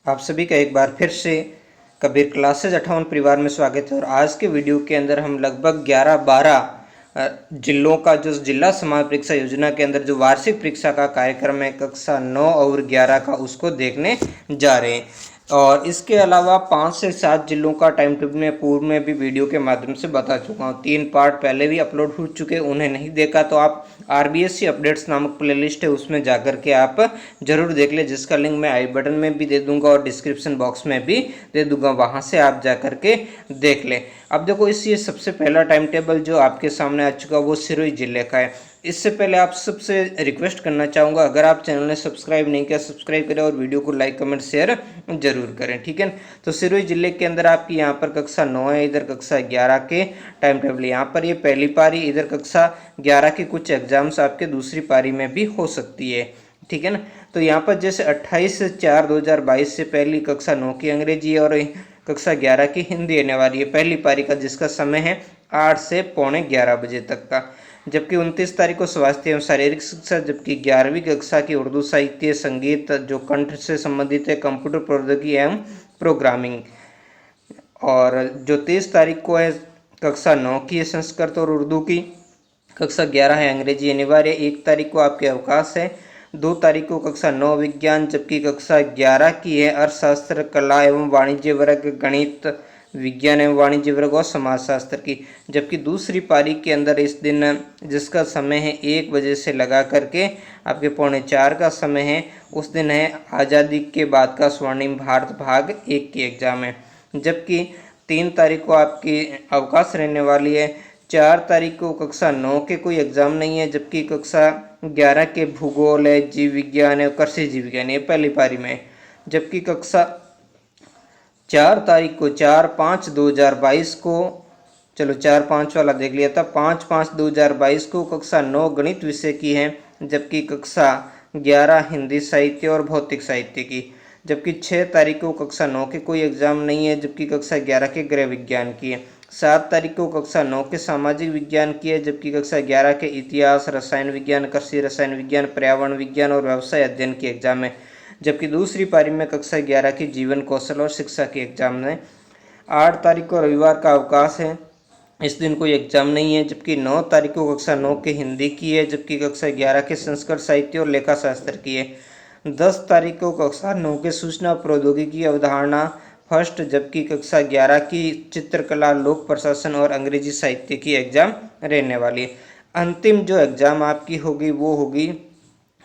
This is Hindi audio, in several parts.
आप सभी का एक बार फिर से कबीर क्लासेज 58 परिवार में स्वागत है। और आज के वीडियो के अंदर हम लगभग 11-12 जिलों का जो जिला समाज परीक्षा योजना के अंदर जो वार्षिक परीक्षा का कार्यक्रम है कक्षा 9 और 11 का, उसको देखने जा रहे हैं। और इसके अलावा 5 से 7 जिलों का टाइम टेबल में पूर्व में भी वीडियो के माध्यम से बता चुका हूँ। 3 पार्ट पहले भी अपलोड हो चुके हैं, उन्हें नहीं देखा तो आप RBSC अपडेट्स नामक प्लेलिस्ट है, उसमें जाकर के आप जरूर देख ले, जिसका लिंक मैं आई बटन में भी दे दूंगा और डिस्क्रिप्शन बॉक्स में भी दे दूंगा, वहां से आप जाकर के देख ले। अब देखो, इस ये सबसे पहला टाइम टेबल जो आपके सामने आ चुका वो सिरोही जिले का है। इससे पहले आप सबसे रिक्वेस्ट करना चाहूँगा, अगर आप चैनल ने सब्सक्राइब नहीं किया सब्सक्राइब करें और वीडियो को लाइक कमेंट शेयर जरूर करें, ठीक है। तो सिरोही जिले के अंदर आपकी यहाँ पर कक्षा 9 है, इधर कक्षा 11 के टाइम टेबल। यहाँ पर ये पहली पारी, इधर कक्षा 11 की कुछ एग्जाम्स आपके दूसरी पारी में भी हो सकती है, ठीक है ना। तो यहाँ पर जैसे 28/4/2022 से पहली कक्षा 9 की अंग्रेजी और कक्षा 11 की हिंदी आने वाली है पहली पारी का, जिसका समय है 8 से पौने 11 बजे तक का। जबकि 29 तारीख को स्वास्थ्य एवं शारीरिक शिक्षा, जबकि 11वीं कक्षा की उर्दू साहित्य, संगीत जो कंठ से संबंधित है, कंप्यूटर प्रौद्योगिकी एवं प्रोग्रामिंग। और जो 23 तारीख को है कक्षा 9 की है संस्कृत और उर्दू की, कक्षा 11 है अंग्रेजी अनिवार्य। 1 तारीख को आपके अवकाश है। 2 तारीख को कक्षा 9 विज्ञान, जबकि कक्षा 11 की है अर्थशास्त्र, कला एवं वाणिज्य वर्ग, गणित, विज्ञान एवं वाणिज्य वर्ग और समाजशास्त्र की। जबकि दूसरी पारी के अंदर इस दिन, जिसका समय है 1 बजे से लगा करके आपके पौने 4 का समय है, उस दिन है आज़ादी के बाद का स्वर्णिम भारत भाग 1 की एग्जाम है। जबकि 3 तारीख को आपकी अवकाश रहने वाली है। 4 तारीख को कक्षा 9 के कोई एग्जाम नहीं है, जबकि कक्षा 11 के भूगोल है, जीव विज्ञान है, कृषि जीव विज्ञान, ये पहली पारी में। जबकि कक्षा 4 तारीख को 4/5/2022 को, चलो 4/5 वाला देख लिया था, 5/5/2022 को कक्षा 9 गणित विषय की है, जबकि कक्षा 11 हिंदी साहित्य और भौतिक साहित्य की। जबकि 6 तारीख को कक्षा 9 के कोई एग्जाम नहीं है, जबकि कक्षा 11 के गृह विज्ञान की है। 7 तारीख को कक्षा 9 के सामाजिक विज्ञान की है, जबकि कक्षा 11 के इतिहास, रसायन विज्ञान, कृषि रसायन विज्ञान, पर्यावरण विज्ञान और व्यवसाय अध्ययन की एग्जाम है। जबकि दूसरी पारी में कक्षा 11 की जीवन कौशल और शिक्षा की एग्जाम है। 8 तारीख को रविवार का अवकाश है, इस दिन कोई एग्जाम नहीं है। जबकि 9 तारीख को कक्षा 9 के हिंदी की है, जबकि कक्षा 11 के संस्कृत साहित्य और लेखा शास्त्र की है। 10 तारीख को कक्षा 9 के सूचना प्रौद्योगिकी अवधारणा फर्स्ट, जबकि कक्षा 11 की चित्रकला, लोक प्रशासन और अंग्रेजी साहित्य की एग्जाम रहने वाली है। अंतिम जो एग्जाम आपकी होगी वो होगी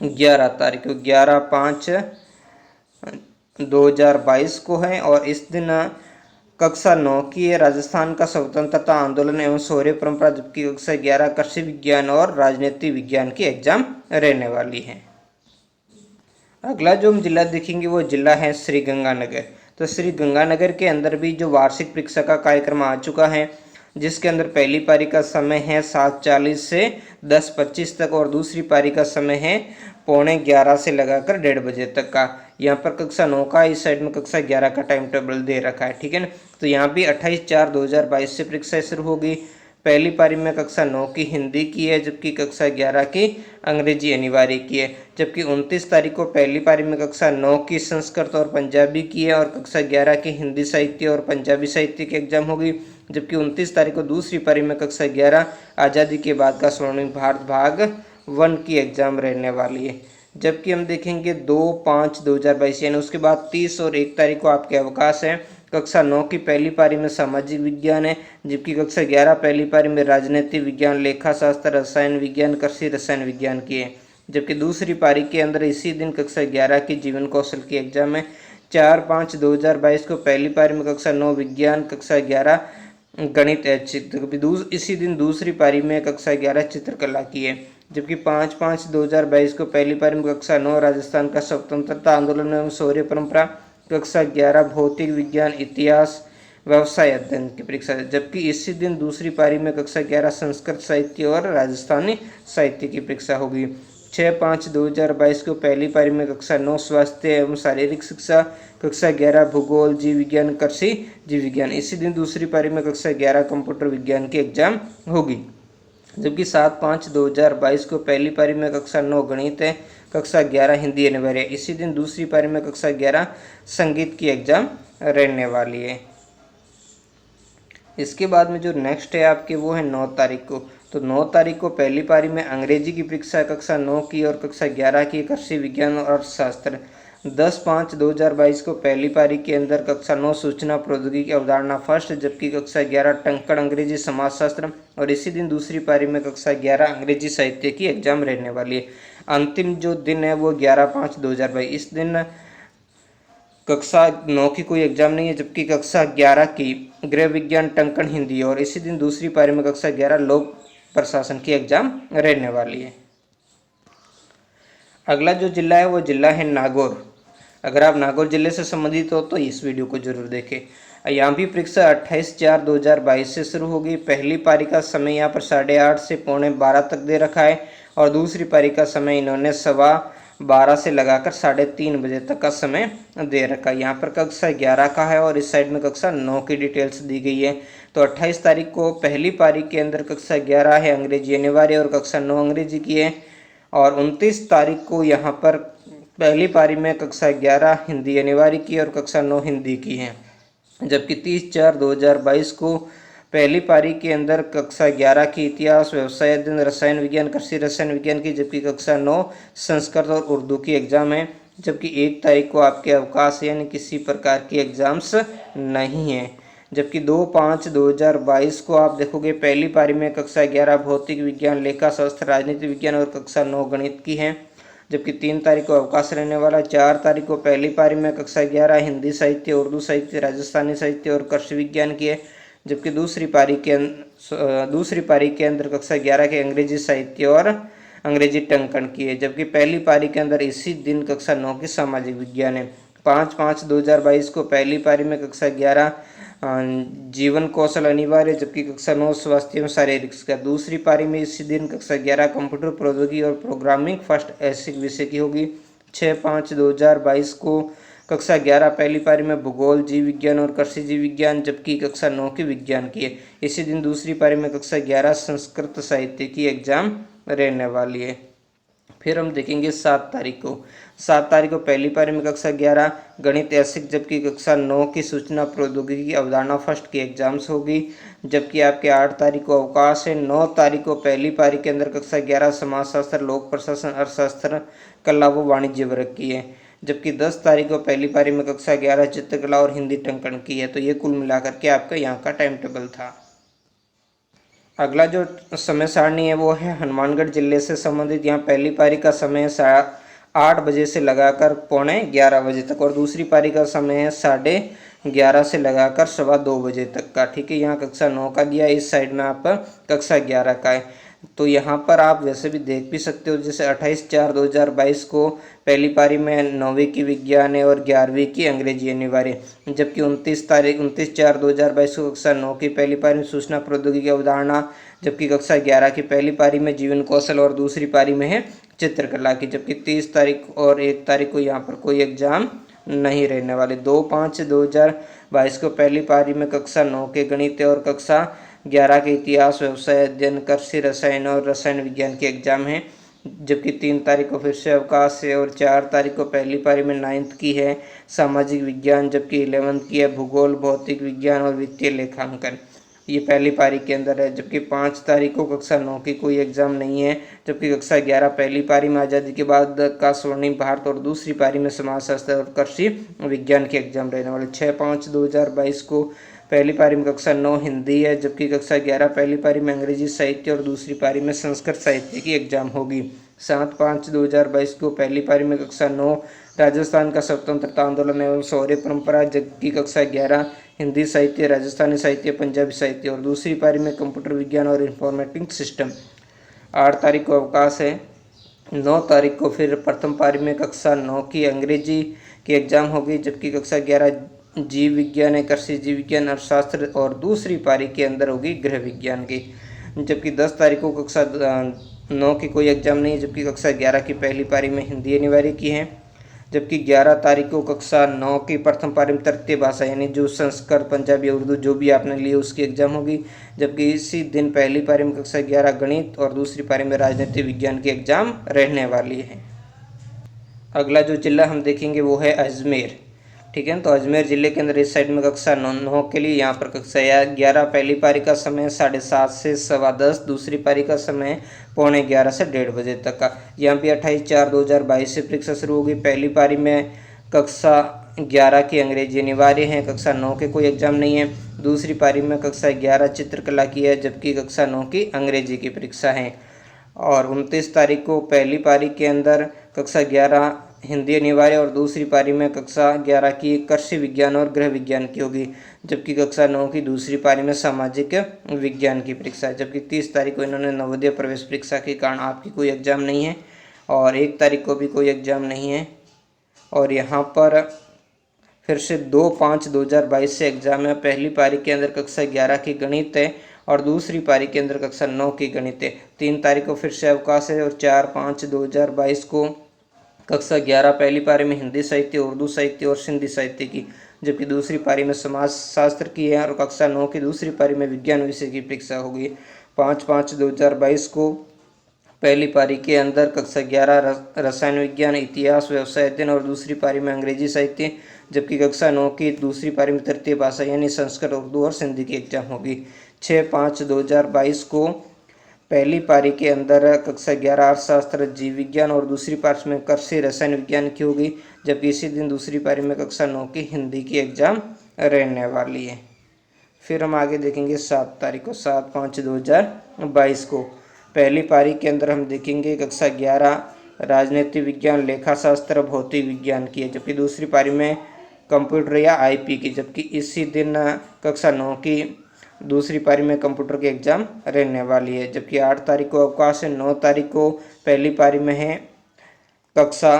11 तारीख को, 11/5/2022 को है। और इस दिन कक्षा 9 की है राजस्थान का स्वतंत्रता आंदोलन एवं शौर्य परंपरा, जबकि कक्षा 11 कृषि विज्ञान और राजनीति विज्ञान की एग्जाम रहने वाली है। अगला जो हम जिला देखेंगे वो जिला है श्री गंगानगर। तो श्री गंगानगर के अंदर भी जो वार्षिक परीक्षा का कार्यक्रम आ चुका है, जिसके अंदर पहली पारी का समय है 7:40 से 10:25 तक और दूसरी पारी का समय है पौने 11 से लगाकर 1:30 बजे तक का। यहाँ पर कक्षा 9 का, इस साइड में कक्षा 11 का टाइम टेबल दे रखा है, ठीक है ना। तो यहाँ भी 28/4/2022 से परीक्षा शुरू होगी। पहली पारी में कक्षा 9 की हिंदी की है, जबकि कक्षा 11 की अंग्रेजी अनिवार्य की है। जबकि 29 तारीख को पहली पारी में कक्षा 9 की संस्कृत और पंजाबी की है और कक्षा 11 की हिंदी साहित्य और पंजाबी साहित्य की एग्जाम होगी। जबकि 29 तारीख को दूसरी पारी में कक्षा 11 आज़ादी के बाद का स्वर्णिम भारत भाग 1 की एग्जाम रहने वाली है। जबकि हम देखेंगे 2/5/2022 यानी उसके बाद 30 और 1 तारीख को आपके अवकाश है। कक्षा 9 की पहली पारी में सामाजिक विज्ञान है, जबकि कक्षा 11 पहली पारी में राजनीति विज्ञान, लेखा शास्त्र, रसायन विज्ञान, कृषि रसायन विज्ञान की है। जबकि दूसरी पारी के अंदर इसी दिन कक्षा 11 की जीवन कौशल की एग्जाम है। 4/5/2022 को पहली पारी में कक्षा 9 विज्ञान, कक्षा 11 गणित है, इसी दिन दूसरी पारी में कक्षा 11 चित्रकला की है। जबकि 5/5/2022 को पहली पारी में कक्षा 9 राजस्थान का स्वतंत्रता आंदोलन एवं शौर्य परंपरा, कक्षा 11 भौतिक विज्ञान, इतिहास, व्यवसाय अध्ययन की परीक्षा है। जबकि इसी दिन दूसरी पारी में कक्षा 11 संस्कृत साहित्य और राजस्थानी साहित्य की परीक्षा होगी। 6/5/2022 को पहली पारी में कक्षा 9 स्वास्थ्य एवं शारीरिक शिक्षा, कक्षा 11 भूगोल, जीव विज्ञान, कृषि जीव विज्ञान, इसी दिन दूसरी पारी में कक्षा 11 कंप्यूटर विज्ञान की एग्जाम होगी। जबकि 7/5/2022 को पहली पारी में कक्षा 9 गणित है, कक्षा 11 हिंदी अनिवार्य। इसी दिन दूसरी पारी में कक्षा 11 संगीत की एग्जाम रहने वाली है। इसके बाद में जो नेक्स्ट है आपके वो है 9 तारीख को। तो 9 तारीख को पहली पारी में अंग्रेजी की परीक्षा कक्षा 9 की और कक्षा 11 की कृषि विज्ञान और अर्थशास्त्र। 10/5/2022 को पहली पारी के अंदर कक्षा 9 सूचना प्रौद्योगिकी अवधारणा फर्स्ट, जबकि कक्षा 11 टंकण अंग्रेजी समाजशास्त्र, और इसी दिन दूसरी पारी में कक्षा 11 अंग्रेजी साहित्य की एग्जाम रहने वाली है। अंतिम जो दिन है वो 11/5/2022। इस दिन कक्षा 9 की कोई एग्जाम नहीं है, जबकि कक्षा 11 की गृह विज्ञान टंकण हिंदी, और इसी दिन दूसरी पारी में कक्षा 11 लोक प्रशासन की एग्जाम रहने वाली है। अगला जो जिला है वो जिला है नागौर। अगर आप नागौर जिले से संबंधित हो तो इस वीडियो को जरूर देखें। यहाँ भी परीक्षा 28/4/2022 से शुरू होगी। पहली पारी का समय यहाँ पर 8:30 से 11:45 तक दे रखा है, और दूसरी पारी का समय इन्होंने 12:15 से लगाकर 3:30 बजे तक का समय दे रखा है। यहाँ पर कक्षा 11 का है और इस साइड में कक्षा 9 की डिटेल्स दी गई है। तो 28 तारीख को पहली पारी के अंदर कक्षा 11 है अंग्रेजी अनिवार्य और कक्षा 9 अंग्रेजी की है, और 29 तारीख को यहाँ पर पहली पारी में कक्षा 11 हिंदी अनिवार्य की और कक्षा 9 हिंदी की है, जबकि 30/4/2022 को पहली पारी के अंदर कक्षा 11 की इतिहास, व्यवसाय अध्ययन, रसायन विज्ञान, कृषि रसायन विज्ञान की, जबकि कक्षा 9 संस्कृत और उर्दू की एग्जाम है। जबकि 1 तारीख को आपके अवकाश है, यानी किसी प्रकार की एग्जाम्स नहीं है। जबकि 2/5/2022 को आप देखोगे पहली पारी में कक्षा 11 भौतिक विज्ञान, लेखा शास्त्र, राजनीति विज्ञान और कक्षा 9 गणित की है, जबकि 3 तारीख को अवकाश रहने वाला। 4 तारीख को पहली पारी में कक्षा 11 हिंदी साहित्य, उर्दू साहित्य, राजस्थानी साहित्य और कृषि विज्ञान की है, जबकि दूसरी पारी के अंदर कक्षा 11 के अंग्रेजी साहित्य और अंग्रेजी टंकण की है, जबकि पहली पारी के अंदर इसी दिन कक्षा 9 की सामाजिक विज्ञान है। 5/5/2022 को पहली पारी में कक्षा 11 जीवन कौशल अनिवार्य, जबकि कक्षा 9 स्वास्थ्य एवं शारीरिक शिक्षा। दूसरी पारी में इसी दिन कक्षा 11 कंप्यूटर प्रौद्योगिकी और प्रोग्रामिंग फर्स्ट ऐसे विषय की होगी। 6/5/2022 को कक्षा 11 पहली पारी में भूगोल, जीव विज्ञान और कृषि जीव विज्ञान, जबकि कक्षा 9 की विज्ञान की है। इसी दिन दूसरी पारी में कक्षा 11 संस्कृत साहित्य की एग्जाम रहने वाली है। फिर हम देखेंगे 7 तारीख को। 7 तारीख को पहली पारी में कक्षा 11 गणित ऐच्छिक, जबकि कक्षा 9 की सूचना प्रौद्योगिकी अवधारणा फर्स्ट की एग्जाम्स होगी, जबकि आपके 8 तारीख को अवकाश है। 9 तारीख को पहली पारी के अंदर कक्षा 11 समाजशास्त्र, लोक प्रशासन, अर्थशास्त्र, कला व वाणिज्य वर्ग की है, जबकि 10 तारीख को पहली पारी में कक्षा 11 चित्रकला और हिंदी टंकण की है। तो ये कुल मिलाकर के आपका यहाँ का टाइम टेबल था। अगला जो समय सारणी है वो है हनुमानगढ़ जिले से संबंधित। यहाँ पहली पारी का समय 8 बजे से लगाकर 11:15 बजे तक, और दूसरी पारी का समय है 11:30 से लगाकर 2:15 बजे तक का। ठीक है, यहाँ कक्षा 9 का दिया, इस साइड में आपका कक्षा 11 का है। तो यहाँ पर आप वैसे भी देख भी सकते हो, जैसे 28/4/2022 को पहली पारी में 9वीं की विज्ञान है और 11वीं की अंग्रेजी अनिवार्य, जबकि 29/4/2022 को कक्षा 9 की पहली पारी में सूचना प्रौद्योगिकी अवधारणा, जबकि कक्षा 11 की पहली पारी में जीवन कौशल और दूसरी पारी में है चित्रकला की, जबकि 30 तारीख और 1 तारीख को यहाँ पर कोई एग्जाम नहीं रहने वाले। 2/5/2022 को पहली पारी में कक्षा 9 के गणित और कक्षा 11 के इतिहास, व्यवसाय अध्ययन, कृषि रसायन और रसायन विज्ञान की एग्जाम है, जबकि 3 तारीख को फिर से अवकाश है, और 4 तारीख को पहली पारी में 9th की है सामाजिक विज्ञान, जबकि 11th की है भूगोल, भौतिक विज्ञान और वित्तीय लेखांकन। ये पहली पारी के अंदर है, जबकि 5 तारीख को कक्षा 9 की कोई एग्जाम नहीं है, जबकि कक्षा 11 पहली पारी में आज़ादी के बाद का स्वर्णिम भारत और दूसरी पारी में समाजशास्त्र और कृषि विज्ञान की एग्जाम रहने वाले। 6/5/2022 को पहली पारी में कक्षा 9 हिंदी है, जबकि कक्षा 11 पहली पारी में अंग्रेजी साहित्य और दूसरी पारी में संस्कृत साहित्य की एग्जाम होगी। 7/5/2022 को पहली पारी में कक्षा 9 राजस्थान का स्वतंत्रता आंदोलन एवं शौर्य परंपरा, जबकि कक्षा 11 हिंदी साहित्य, राजस्थानी साहित्य, पंजाबी साहित्य और दूसरी पारी में कंप्यूटर विज्ञान और इंफॉर्मेटिक सिस्टम। 8 तारीख को अवकाश है। 9 तारीख को फिर प्रथम पारी में कक्षा 9 की अंग्रेजी की एग्जाम होगी, जबकि कक्षा 11 जीव विज्ञान है, कृषि जीव विज्ञान, अर्थशास्त्र और दूसरी पारी के अंदर होगी गृह विज्ञान की, जबकि 10 तारीख को कक्षा 9 की कोई एग्जाम नहीं, जबकि कक्षा 11 की पहली पारी में हिंदी अनिवार्य की है, जबकि 11 तारीख को कक्षा 9 की प्रथम पारी में तृतीय भाषा यानी जो संस्कृत, पंजाबी, उर्दू जो भी आपने लिए उसकी एग्जाम होगी, जबकि इसी दिन पहली पारी में कक्षा 11 गणित और दूसरी पारी में राजनीति विज्ञान की एग्जाम रहने वाली है। अगला जो जिला हम देखेंगे वो है अजमेर। ठीक है, तो अजमेर जिले के अंदर इस साइड में कक्षा 9 के लिए यहाँ पर कक्षा 11 पहली पारी का समय 7:30 से 10:15, दूसरी पारी का समय 11:45 से 1:30 बजे तक का। यहाँ भी 28/4/2022 से परीक्षा शुरू होगी। पहली पारी में कक्षा 11 की अंग्रेजी अनिवार्य है, कक्षा 9 के कोई एग्जाम नहीं है। दूसरी पारी में कक्षा 11 चित्रकला की है, जबकि कक्षा 9 की अंग्रेजी की परीक्षा है। और 29 तारीख को पहली पारी के अंदर कक्षा 11 हिंदी अनिवार्य और दूसरी पारी में कक्षा 11 की कृषि विज्ञान और गृह विज्ञान की होगी, जबकि कक्षा 9 की दूसरी पारी में सामाजिक विज्ञान की परीक्षा है। जबकि 30 तारीख को इन्होंने नवोदय प्रवेश परीक्षा के कारण आपकी कोई एग्जाम नहीं है और 1 तारीख को भी कोई एग्जाम नहीं है। और यहाँ पर फिर से 2/5/2022 से एग्जाम है। पहली पारी के अंदर कक्षा 11 की गणित है और दूसरी पारी के अंदर कक्षा 9 की गणित है। 3 तारीख को फिर से अवकाश है और 4/5/2022 को कक्षा 11 पहली पारी में हिंदी साहित्य, उर्दू साहित्य और सिंधी साहित्य की, जबकि दूसरी पारी में समाज शास्त्र की है। और कक्षा 9 की दूसरी पारी में विज्ञान विषय की परीक्षा होगी। 5/5/2022 को पहली पारी के अंदर कक्षा 11 रसायन विज्ञान, इतिहास, व्यवसाय अध्ययन और दूसरी पारी में अंग्रेजी साहित्य, जबकि कक्षा 9 की दूसरी पारी में तृतीय भाषा यानी संस्कृत, उर्दू और सिंधी की एग्जाम होगी। 6/5/2022 को पहली पारी के अंदर कक्षा 11 अर्थशास्त्र, जीव विज्ञान और दूसरी पारी में कृषि रसायन विज्ञान की होगी, जबकि इसी दिन दूसरी पारी में कक्षा 9 की हिंदी की एग्जाम रहने वाली है। फिर हम आगे देखेंगे 7 तारीख को 7/5/2022 को पहली पारी के अंदर हम देखेंगे कक्षा 11 राजनीति विज्ञान, लेखा शास्त्र, भौतिक विज्ञान की है, जबकि दूसरी पारी में कंप्यूटर या आईपी की, जबकि इसी दिन कक्षा 9 की दूसरी पारी में कंप्यूटर की एग्जाम रहने वाली है। जबकि 8 तारीख को अवकाश है। 9 तारीख को पहली पारी में है कक्षा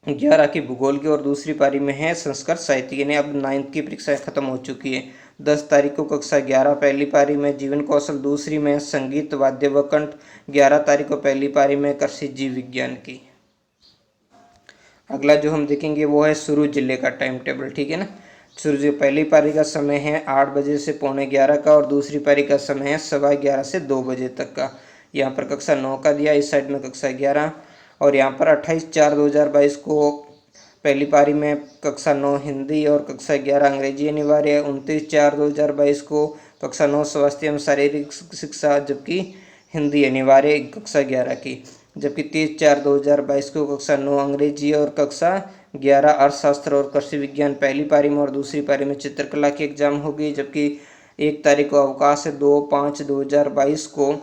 11 की भूगोल की और दूसरी पारी में है संस्कृत साहित्य, यानी अब 9th की परीक्षाएं खत्म हो चुकी है। 10 तारीख को कक्षा 11 पहली पारी में जीवन कौशल, दूसरी में संगीत, वाद्य व कंठ। 11 तारीख को पहली पारी में कृषि जीव विज्ञान की। अगला जो हम देखेंगे वो है सुरू जिले का टाइम टेबल। ठीक है ना, सुरू पहली पारी का समय है 8 बजे से 11:15 का और दूसरी पारी का समय है 11:15 से 2 बजे तक का। यहाँ पर कक्षा 9 का दिया, इस साइड में कक्षा 11। और यहाँ पर 28/4/2022 को पहली पारी में कक्षा 9 हिंदी और कक्षा 11 अंग्रेजी अनिवार्य है। 29/4/2022 को कक्षा 9 स्वास्थ्य एवं शारीरिक शिक्षा, जबकि हिंदी अनिवार्य कक्षा 11 की। जबकि 30/4/2022 को कक्षा 9 अंग्रेजी और कक्षा 11 अर्थशास्त्र और कृषि विज्ञान पहली पारी में और दूसरी पारी में चित्रकला की एग्जाम होगी। जबकि 1 तारीख को अवकाश है। 2/5/2022 को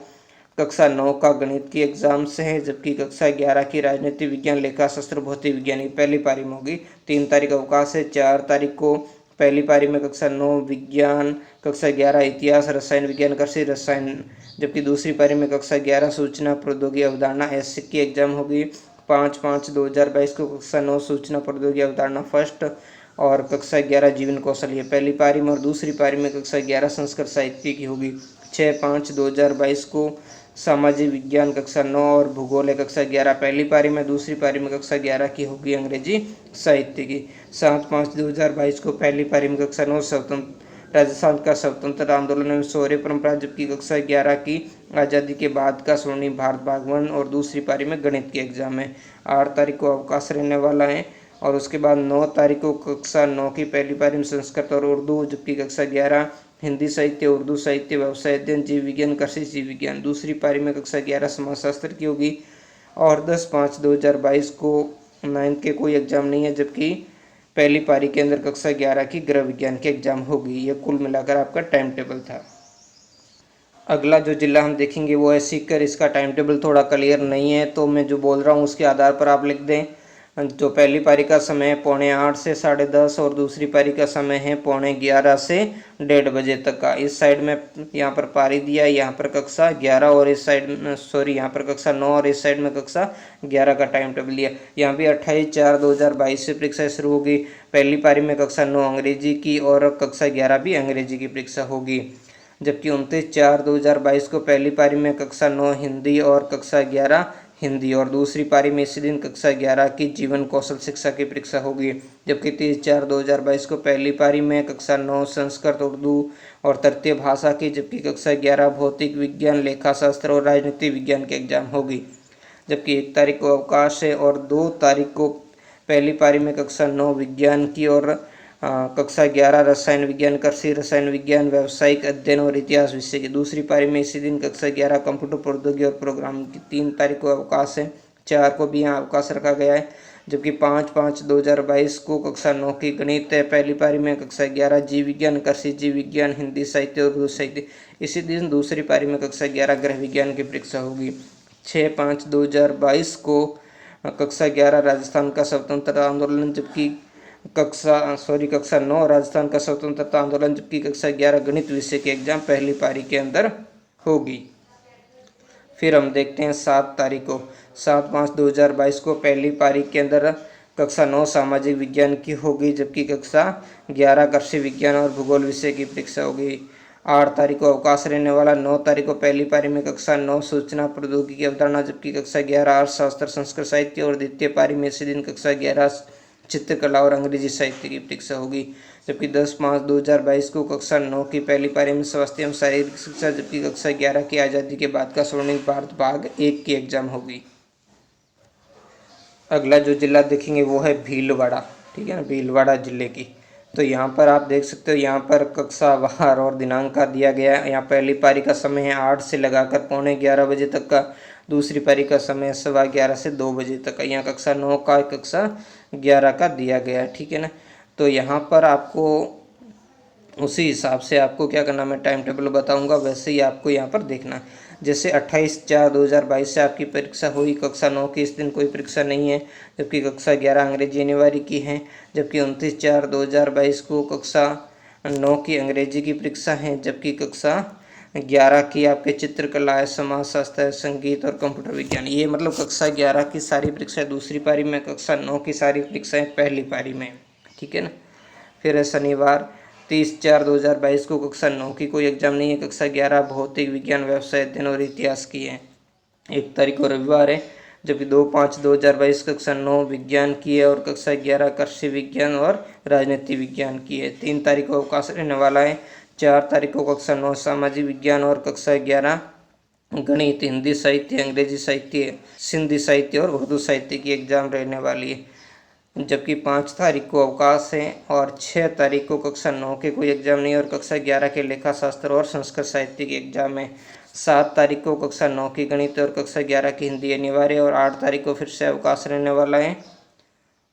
कक्षा 9 का गणित की एग्जाम से है, जबकि कक्षा 11 की राजनीति विज्ञान, लेखा शास्त्र, भौतिक विज्ञान की पहली पारी में होगी। 3 तारीख अवकाश है। 4 तारीख को पहली पारी में कक्षा 9 विज्ञान, कक्षा 11 इतिहास, रसायन विज्ञान, कृषि रसायन, जबकि दूसरी पारी में कक्षा 11 सूचना प्रौद्योगिकी अवधारणा ऐसे की एग्जाम होगी। 5/5/2022 को कक्षा 9 सूचना प्रौद्योगिकी अवधारणा फर्स्ट और कक्षा 11 जीवन कौशल, ये पहली पारी में और दूसरी पारी में कक्षा 11 संस्कृत साहित्य की होगी। 6/5/2022 को सामाजिक विज्ञान कक्षा 9 और भूगोल है कक्षा 11 पहली पारी में, दूसरी पारी में कक्षा 11 की होगी अंग्रेजी साहित्य की। 7/5/2022 को पहली पारी में कक्षा 9 स्वतंत्र राजस्थान का स्वतंत्र आंदोलन में शौर्य परंपरा, जबकि कक्षा 11 की आज़ादी के बाद का स्वर्णिम भारत भाग 1 और दूसरी पारी में गणित की एग्जाम है। 8 तारीख को अवकाश रहने वाला है। और उसके बाद 9 तारीख को कक्षा 9 की पहली पारी में संस्कृत और उर्दू, जबकि कक्षा 11 हिंदी साहित्य, उर्दू साहित्य, व्यवसाय अध्ययन, जीव विज्ञान, कृषि जीव विज्ञान। दूसरी पारी में कक्षा 11 समाजशास्त्र की होगी। और 10/5/2022 को 9th के कोई एग्जाम नहीं है, जबकि पहली पारी के अंदर कक्षा 11 की गृह विज्ञान की एग्जाम होगी। यह कुल मिलाकर आपका टाइम टेबल था। अगला जो जिला हम देखेंगे वो है सीकर। इसका टाइम टेबल थोड़ा क्लियर नहीं है, तो मैं जो बोल रहा हूँ उसके आधार पर आप लिख दें। जो पहली पारी का समय है 8:45 से 10:30 और दूसरी पारी का समय है 11:15 से 1:30 बजे तक का। इस साइड में यहाँ पर पारी दिया, यहाँ पर कक्षा 11 और इस साइड में यहाँ पर कक्षा 9 और इस साइड में कक्षा 11 का टाइम टेबल दिया। यहाँ भी 28/4/2022 से परीक्षा शुरू होगी। पहली पारी में कक्षा 9 अंग्रेजी की और कक्षा 11 भी अंग्रेजी की परीक्षा होगी। जबकि 29/4/2022 को पहली पारी में कक्षा 9 हिंदी और कक्षा 11 हिंदी और दूसरी पारी में इसी दिन कक्षा 11 की जीवन कौशल शिक्षा की परीक्षा होगी। जबकि 30/4/2022 को पहली पारी में कक्षा 9 संस्कृत, उर्दू और तृतीय भाषा की, जबकि कक्षा 11 भौतिक विज्ञान, लेखा शास्त्र और राजनीति विज्ञान की एग्जाम होगी। जबकि 1 तारीख को अवकाश है और 2 तारीख को पहली पारी में कक्षा 9 विज्ञान की और कक्षा 11 रसायन विज्ञान, कृषि रसायन विज्ञान, व्यावसायिक अध्ययन और इतिहास विषय की। दूसरी पारी में इसी दिन कक्षा 11 कंप्यूटर प्रौद्योगिकी और प्रोग्रामिंग की। 3 तारीख को अवकाश है, 4 को भी यहाँ अवकाश रखा गया है। जबकि 5/5/2022 को कक्षा 9 की गणित है, पहली पारी में कक्षा 11 जीव विज्ञान, कृषि जीव विज्ञान, हिंदी साहित्य और उर्दू साहित्य। इसी दिन दूसरी पारी में कक्षा 11 गृह विज्ञान की परीक्षा होगी। 6/5/2022 को कक्षा 11 राजस्थान का स्वतंत्रता आंदोलन, जबकि कक्षा 9 राजस्थान का स्वतंत्रता आंदोलन, जबकि कक्षा 11 गणित विषय की एग्जाम पहली पारी के अंदर होगी। फिर हम देखते हैं 7 तारीख को, 7/5/2022 को पहली पारी के अंदर कक्षा 9 सामाजिक विज्ञान की होगी, जबकि कक्षा 11 कृषि विज्ञान और भूगोल विषय की परीक्षा होगी। 8 तारीख को अवकाश रहने वाला। 9 तारीख को पहली पारी में कक्षा 9 सूचना प्रौद्योगिकी की अवधारणा, जबकि कक्षा 11 अर्थशास्त्र संस्कृत साहित्य और द्वितीय पारी में इसी दिन कक्षा 11 चित्रकला और अंग्रेजी साहित्य की परीक्षा होगी। जबकि 10/5/2022 को कक्षा 9 की पहली पारी में स्वास्थ्य एवं शारीरिक शिक्षा, जबकि कक्षा 11 की आज़ादी के बाद का स्वर्णिम भारत भाग 1 की एग्जाम होगी। अगला जो जिला देखेंगे वो है भीलवाड़ा, ठीक है ना, भीलवाड़ा जिले की। तो यहाँ पर आप देख सकते हो, यहाँ पर कक्षा वार और दिनांक का दिया गया है। यहाँ पहली पारी का समय है 8 से लगाकर 11:15 बजे तक का। दूसरी पारी का समय 11:15 से 2 बजे तक का। यहाँ कक्षा 9 का, कक्षा 11 का दिया गया है, ठीक है ना। तो यहाँ पर आपको उसी हिसाब से आपको क्या करना, मैं टाइम टेबल बताऊंगा, वैसे ही आपको यहाँ पर देखना। जैसे 28/4/2022 से आपकी परीक्षा हुई। कक्षा 9 की इस दिन कोई परीक्षा नहीं है, जबकि कक्षा 11 अंग्रेजी अनिवार्य की है। जबकि 29/4/2022 को कक्षा 9 की अंग्रेजी की परीक्षा है, जबकि कक्षा 11 की आपके चित्रकला है, समाजशास्त्र है, संगीत और कंप्यूटर विज्ञान। ये मतलब कक्षा 11 की सारी परीक्षाएं दूसरी पारी में, कक्षा 9 की सारी परीक्षाएं पहली पारी में, ठीक है ना। फिर है शनिवार 30/4/2022 को कक्षा 9 की कोई एग्जाम नहीं है। कक्षा 11 भौतिक विज्ञान, व्यवसाय अध्ययन और इतिहास की है। 1 तारीख को रविवार है, जबकि 2/5/2022 कक्षा 9 विज्ञान की है और कक्षा 11 कृषि विज्ञान और राजनीति विज्ञान की है। 3 तारीख को अवकाश रहने वाला है। 4 तारीख को कक्षा 9 सामाजिक विज्ञान और कक्षा 11 गणित, हिंदी साहित्य, अंग्रेजी साहित्य, सिंधी साहित्य और उर्दू साहित्य की एग्जाम रहने वाली है। जबकि 5 तारीख को अवकाश है और 6 तारीख को कक्षा 9 के कोई एग्जाम नहीं और कक्षा 11 के लेखा शास्त्र और संस्कृत साहित्य की एग्जाम है। 7 तारीख को कक्षा 9 की गणित और कक्षा 11 की हिंदी अनिवार्य और 8 तारीख को फिर से अवकाश रहने वाला है।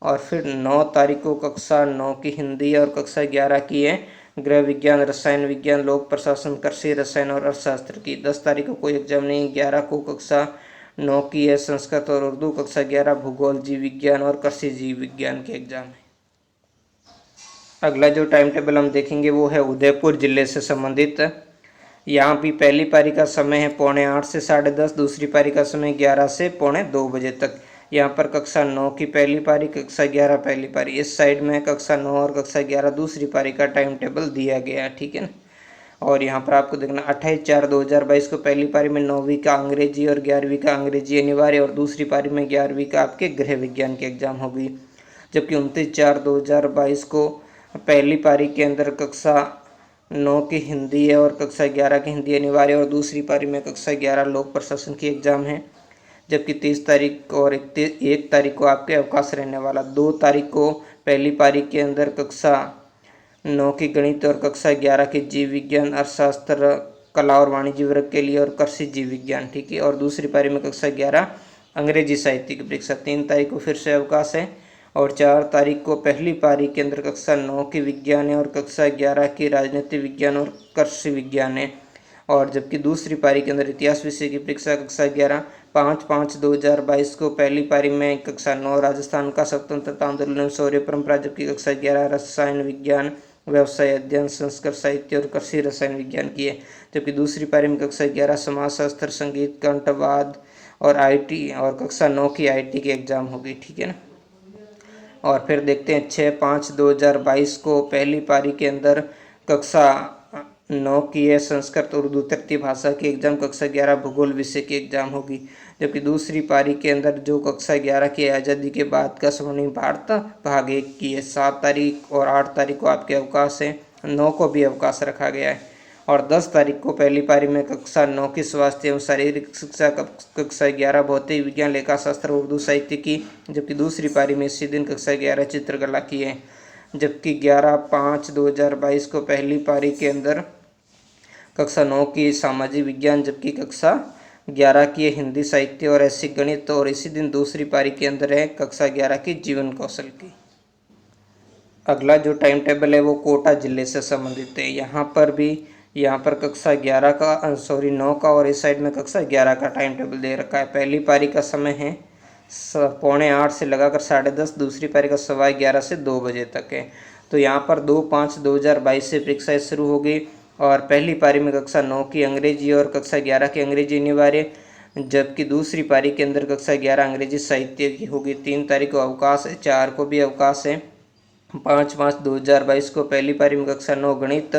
और फिर 9 तारीख को कक्षा 9 की हिंदी और कक्षा 11 की है गृह विज्ञान, रसायन विज्ञान, लोक प्रशासन, कृषि रसायन और अर्थशास्त्र की। 10 तारीख को कोई एग्जाम नहीं। 11 को कक्षा 9 की है संस्कृत और उर्दू, कक्षा 11 भूगोल, जीव विज्ञान और कृषि जीव विज्ञान के एग्जाम है। अगला जो टाइम टेबल हम देखेंगे वो है उदयपुर जिले से संबंधित। यहाँ भी पहली पारी का समय है 8:45 से 10:30, दूसरी पारी का समय 11 से 2:45 बजे तक। यहाँ पर कक्षा 9 की पहली पारी, कक्षा 11 पहली पारी। इस साइड में कक्षा 9 और कक्षा 11 दूसरी पारी का टाइम टेबल दिया गया है, ठीक है ना। और यहाँ पर आपको देखना 28/4/2022 को पहली पारी में 9वीं का अंग्रेजी और 11वीं का अंग्रेजी अनिवार्य और दूसरी पारी में 11वीं का आपके गृह विज्ञान की एग्जाम होगी। जबकि 29/4/2022 को पहली पारी के अंदर कक्षा 9 की हिंदी है और कक्षा 11 की हिंदी अनिवार्य और दूसरी पारी में कक्षा 11 लोक प्रशासन की एग्जाम है। जबकि 30 तारीख और 1 तारीख को आपके अवकाश रहने वाला। 2 तारीख को पहली पारी के अंदर कक्षा 9 की गणित और कक्षा 11 की जीव विज्ञान, अर्थशास्त्र, कला और वाणिज्य वर्ग के लिए और कृषि जीव विज्ञान, ठीक है। और दूसरी पारी में कक्षा 11 अंग्रेजी साहित्य की परीक्षा। 3 तारीख को फिर से अवकाश है और 4 तारीख को पहली पारी के अंदर कक्षा 9 की विज्ञान है और कक्षा 11 की राजनीति विज्ञान और कृषि विज्ञान है। और जबकि दूसरी पारी के अंदर इतिहास विषय की परीक्षा कक्षा 11। 5/5/2022 को पहली पारी में कक्षा 9 राजस्थान का स्वतंत्रता आंदोलन शौर्य परंपरा, जबकि कक्षा 11 रसायन विज्ञान, व्यवसाय अध्ययन, संस्कृत साहित्य और कृषि रसायन विज्ञान की है। जबकि दूसरी पारी में कक्षा 11 समाजशास्त्र, संगीत, कंठवाद और आईटी और कक्षा 9 की आईटी की एग्जाम होगी, ठीक है ना। और फिर देखते हैं 6/5/2022 को पहली पारी के अंदर कक्षा 9 की है संस्कृत उर्दू तृतीय भाषा की एग्जाम, कक्षा 11 भूगोल विषय की एग्जाम होगी। जबकि दूसरी पारी के अंदर जो कक्षा 11 की आज़ादी के बाद का स्वर्णिम भारत भाग 1 की है। 7 तारीख और 8 तारीख को आपके अवकाश है। 9 को भी अवकाश रखा गया है। और 10 तारीख को पहली पारी में कक्षा 9 की स्वास्थ्य एवं शारीरिक शिक्षा, कक्षा 11 भौतिक विज्ञान, लेखा शास्त्र, उर्दू साहित्य की, जबकि दूसरी पारी में इसी दिन कक्षा 11 चित्रकला की है। जबकि 11/5/2022 को पहली पारी के अंदर कक्षा 9 की सामाजिक विज्ञान, जबकि कक्षा 11 की हिंदी साहित्य और ऐच्छिक गणित, और इसी दिन दूसरी पारी के अंदर है कक्षा 11 की जीवन कौशल की। अगला जो टाइम टेबल है वो कोटा जिले से संबंधित है। यहाँ पर कक्षा 11 का 9 का और इस साइड में कक्षा 11 का टाइम टेबल दे रखा है। पहली पारी का समय है 8:45 से लगाकर 10:30, दूसरी पारी का 11:15 से 2 बजे तक है। तो यहाँ पर 2/5/2022 से परीक्षाएं शुरू होगी और पहली पारी में कक्षा 9 की अंग्रेजी और कक्षा 11 की अंग्रेजी अनिवार्य, जबकि दूसरी पारी के अंदर कक्षा 11 अंग्रेजी साहित्य की होगी। 3 तारीख को अवकाश है, 4 को भी अवकाश है। 5/5/2022 को पहली पारी में कक्षा 9 गणित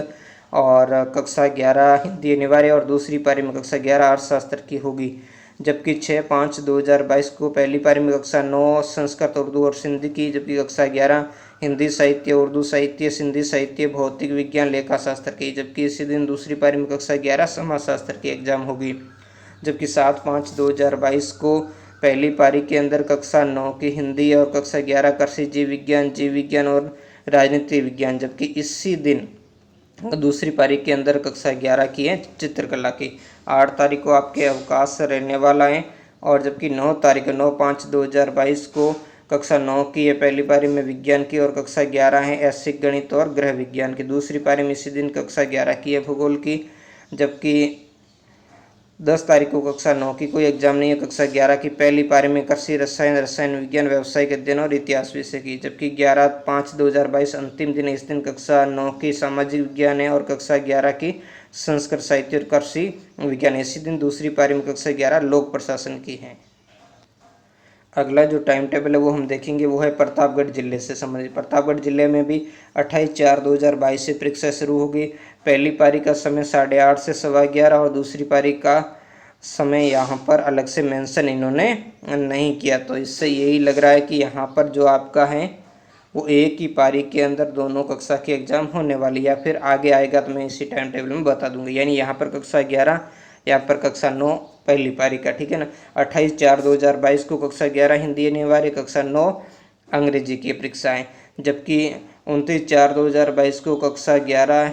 और कक्षा 11 हिंदी अनिवार्य और दूसरी पारी में कक्षा 11 अर्थशास्त्र की होगी। जबकि 6/5/2022 को पहली पारी में कक्षा 9 संस्कृत, उर्दू और सिंधी की, जबकि कक्षा 11 हिंदी साहित्य, उर्दू साहित्य, सिंधी साहित्य, भौतिक विज्ञान, लेखा शास्त्र की, जबकि इसी दिन दूसरी पारी में कक्षा 11 समाजशास्त्र की एग्जाम होगी। जबकि 7/5/2022 को पहली पारी के अंदर कक्षा 9 की हिंदी और कक्षा 11 कृषि, जीव विज्ञान और राजनीति विज्ञान, जबकि इसी दिन दूसरी पारी के अंदर कक्षा 11 की है चित्रकला की। 8 तारीख को आपके अवकाश रहने वाला है और जबकि 9 तारीख 9/5/2022 को कक्षा 9 की है पहली पारी में विज्ञान की और कक्षा 11 है ऐच्छिक गणित और गृह विज्ञान की। दूसरी पारी में इसी दिन कक्षा 11 की है भूगोल की। जबकि 10 तारीख को कक्षा 9 की कोई एग्जाम नहीं है। कक्षा 11 की पहली पारी में कृषि, रसायन विज्ञान, व्यावसायिक अध्ययन और इतिहास विषय की। जबकि 11/5/2022 अंतिम दिन, इस दिन कक्षा 9 की सामाजिक विज्ञान है और कक्षा 11 की संस्कृत साहित्य और कृषि विज्ञान। इसी दिन दूसरी पारी में कक्षा 11 लोक प्रशासन की है। अगला जो टाइम टेबल है वो हम देखेंगे वो है प्रतापगढ़ जिले से संबंधित। प्रतापगढ़ जिले में भी 28/4/2022 से परीक्षा शुरू होगी। पहली पारी का समय 8:30 से 11:15 और दूसरी पारी का समय यहाँ पर अलग से मेंशन इन्होंने नहीं किया, तो इससे यही लग रहा है कि यहाँ पर जो आपका है वो एक ही पारी के अंदर दोनों कक्षा की एग्जाम होने वाली, या फिर आगे आएगा तो मैं इसी टाइम टेबल में बता दूंगी। यानी यहाँ पर कक्षा 11, यहाँ पर कक्षा 9 पहली पारी का, ठीक है ना। 28/4/2022 को कक्षा 11 हिंदी अनिवार्य, कक्षा 9 अंग्रेजी की परीक्षाएं। जबकि 29/4/2022 को कक्षा 11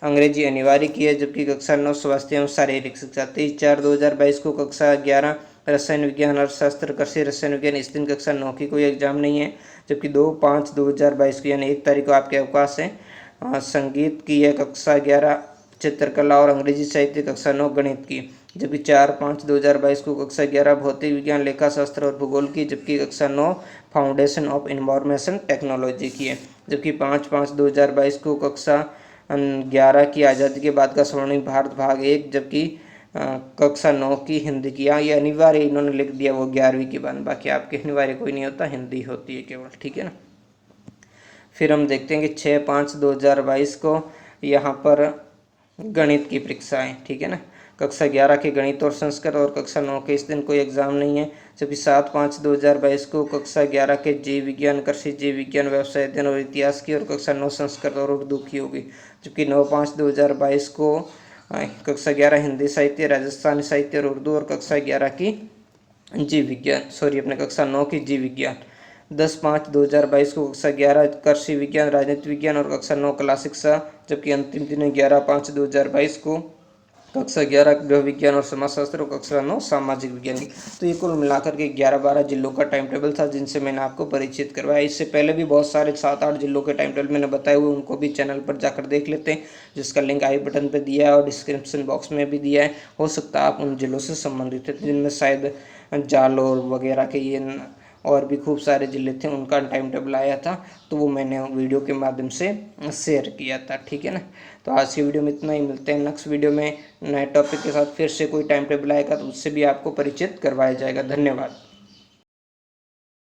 अंग्रेजी अनिवार्य की है, जबकि कक्षा 9 स्वास्थ्य एवं शारीरिक शिक्षा। 23/4/2022 को कक्षा 11 रसायन विज्ञान, अर्थशास्त्र, कृषि, रसायन विज्ञान, इस दिन कक्षा 9 की कोई एग्जाम नहीं है। जबकि 2/5/2022 को यानी 1 तारीख को आपके अवकाश है। संगीत की है कक्षा 11 चित्रकला और अंग्रेजी साहित्य, कक्षा 9 गणित की। जबकि 4/5/2022 को कक्षा 11 भौतिक विज्ञान, लेखा शास्त्र और भूगोल की, जबकि कक्षा 9 फाउंडेशन ऑफ इन्फॉर्मेशन टेक्नोलॉजी की है। जबकि 5/5/2022 को कक्षा 11 की आज़ादी के बाद का स्वर्णिम भारत भाग 1, जबकि कक्षा 9 की हिंदी की। यहाँ ये अनिवार्य इन्होंने लिख दिया वो 11वीं के बाद, बाकी आपके अनिवार्य कोई नहीं होता, हिंदी होती है केवल, ठीक है ना। फिर हम देखते हैं कि 6/5/2022 को यहाँ पर गणित की परीक्षाएं, ठीक है ना। कक्षा 11 के गणित और संस्कृत और कक्षा 9 के इस दिन कोई एग्जाम नहीं है। जबकि 7/5/2022 को कक्षा 11 के जीव विज्ञान, कृषि, जीव विज्ञान, व्यवसाय अध्ययन और इतिहास की और कक्षा 9 संस्कृत और उर्दू की होगी। जबकि 9/5/2022 को कक्षा 11 हिंदी साहित्य, राजस्थानी साहित्य और उर्दू और कक्षा 11 की जीव विज्ञान, अपने कक्षा 9 की जीव विज्ञान। 10/5/2022 को कक्षा 11 कृषि विज्ञान, राजनीति विज्ञान और कक्षा 9 कला शिक्षा। जबकि अंतिम दिन है 11/5/2022 को कक्षा 11 गृह विज्ञान और समाजशास्त्र और कक्षा 9 सामाजिक विज्ञान की। तो ये कुल मिलाकर के 11-12 जिलों का टाइम टेबल था जिनसे मैंने आपको परिचित करवाया। इससे पहले भी बहुत सारे 7-8 जिलों के टाइम टेबल मैंने बताए हुए, उनको भी चैनल पर जाकर देख लेते हैं, जिसका लिंक आई बटन पर दिया है और डिस्क्रिप्शन बॉक्स में भी दिया है। हो सकता है आप उन जिलों से संबंधित है, जिनमें शायद जालोर वगैरह के ये और भी खूब सारे जिले थे, उनका टाइम टेबल आया था, तो वो मैंने वीडियो के माध्यम से शेयर किया था, ठीक है ना। तो आज की वीडियो में इतना ही, मिलते हैं नेक्स्ट वीडियो में नए टॉपिक के साथ। फिर से कोई टाइम टेबल आएगा तो उससे भी आपको परिचित करवाया जाएगा। धन्यवाद।